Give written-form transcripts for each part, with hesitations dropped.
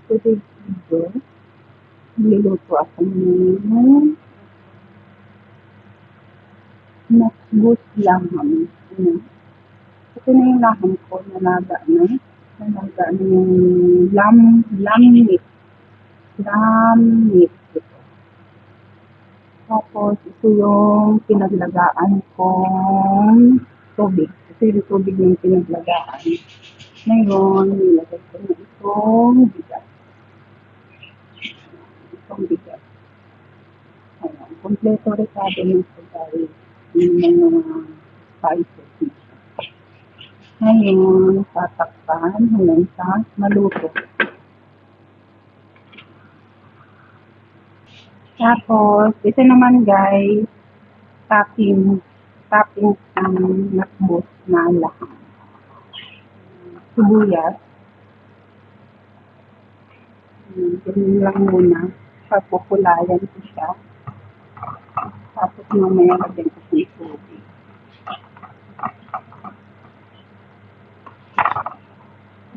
Today's video, niluluto ako ng nasgus laham. Ano? Ito na yung laham ko, nalaga na. Nalaga na yung lamb meat. Lamb meat. Ito. Tapos, ito yung pinaglagaan kong tubig. Ito yung tubig yung pinaglagaan. Ngayon, nilagay ko na itong bigas. Ayan, kompleto rekado ng pagkain yung mga spices niya. Ngayon, tatakpan hanggang sa maluto. Tapos, ito naman guys, topping ang nakbos na laham. Sibuyas. Ganun lang muna. Papupulayan ko siya. Tapos mamaya lagyan ko ng tubig.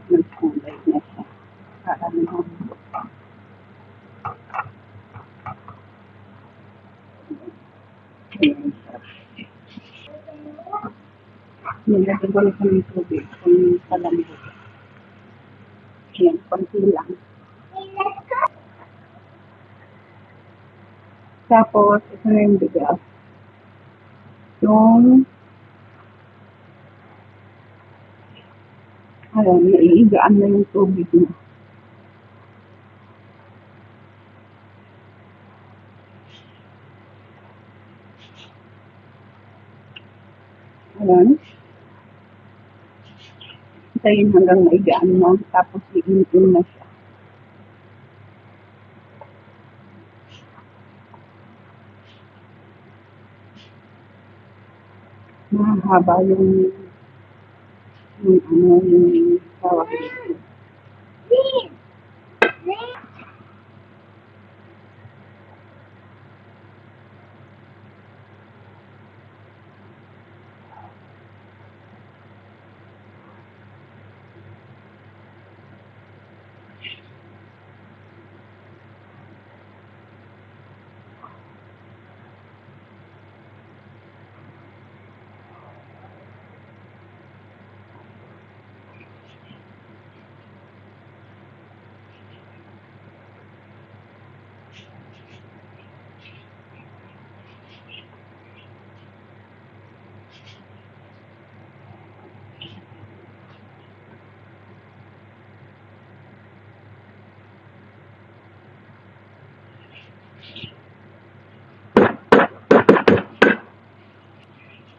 Nagkulay na siya. Para naman. Ayan siya. Nilagyan ko lang ng tubig kung kalambot. Ayan, konti lang. Tapos, ito na yung bigas. Ayan, naiigaan na yung tubig niya. Ayan. Hintayin hanggang maigaan mo. Tapos, iintin na siya. Mahaba yung tawag dito.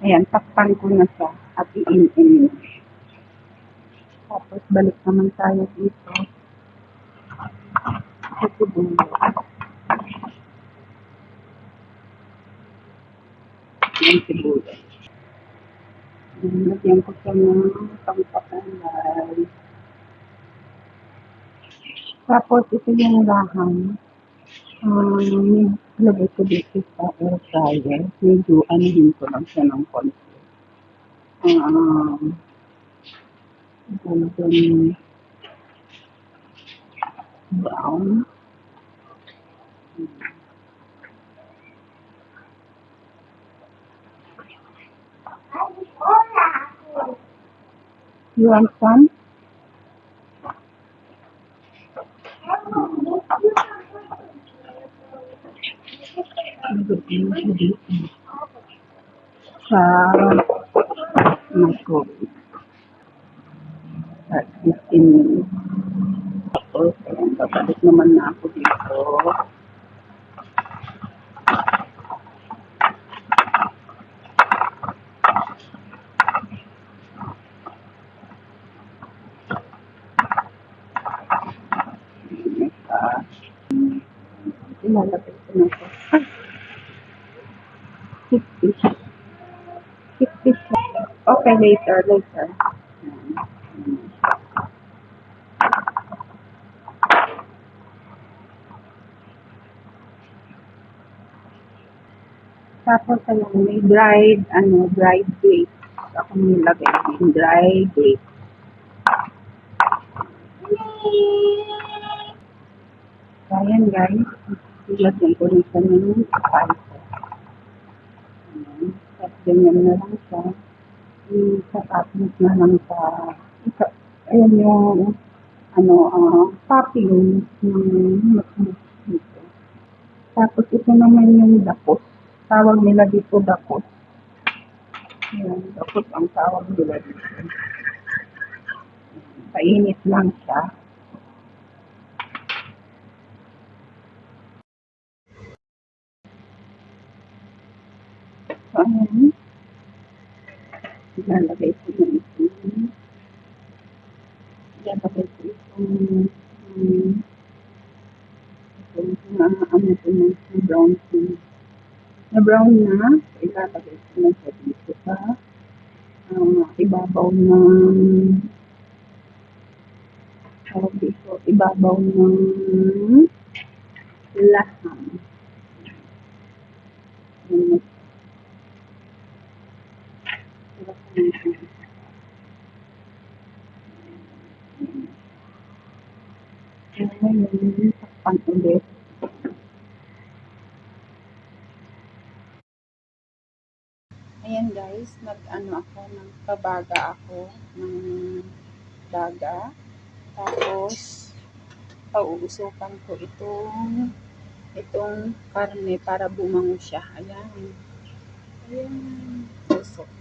Ayan, takpan ko na siya at iin-in. Tapos, balik naman tayo dito. Sa sibuyas. Yung sibuyas. Lagyan ko siya ng pangpakalay. Tapos, ito yung laham. Lagay ko dito sa air fryer. Medyo anuhin ko lang siya ng konti. Golden brown. You want some? Sa microwave. At 15 minutes. Tapos, ayan, babalik naman na ako dito. Ilalagay ko na ito. Keep fish. Okay, later. Tapos, ayan, may dried grapes. Ako nilagay yung dried grapes. Ayan guys, ilagyan ko rin siya ng spices. Ayan. At ganyan na lang siya. Isasapit na lang sa, ayan yung, topping ng McDo dito. Tapos ito naman yung dapos. Tawag nila dito dapos. Ayan, dapos ang tawag nila dito. Painit lang siya. So, ayan. Ilalagay ko na ito. Ilalagay ko itong ano ko na brown na brown na. Ilalagay ko na siya dito sa ibabaw ng tawag dito, ibabaw ng laham. Ayan. Ngayon, takpan ulit. Ayan guys, nagpabaga ako ng daga. Tapos, pauusukan ko itong karne para bumango siya. Ayan. Ayan. Usok.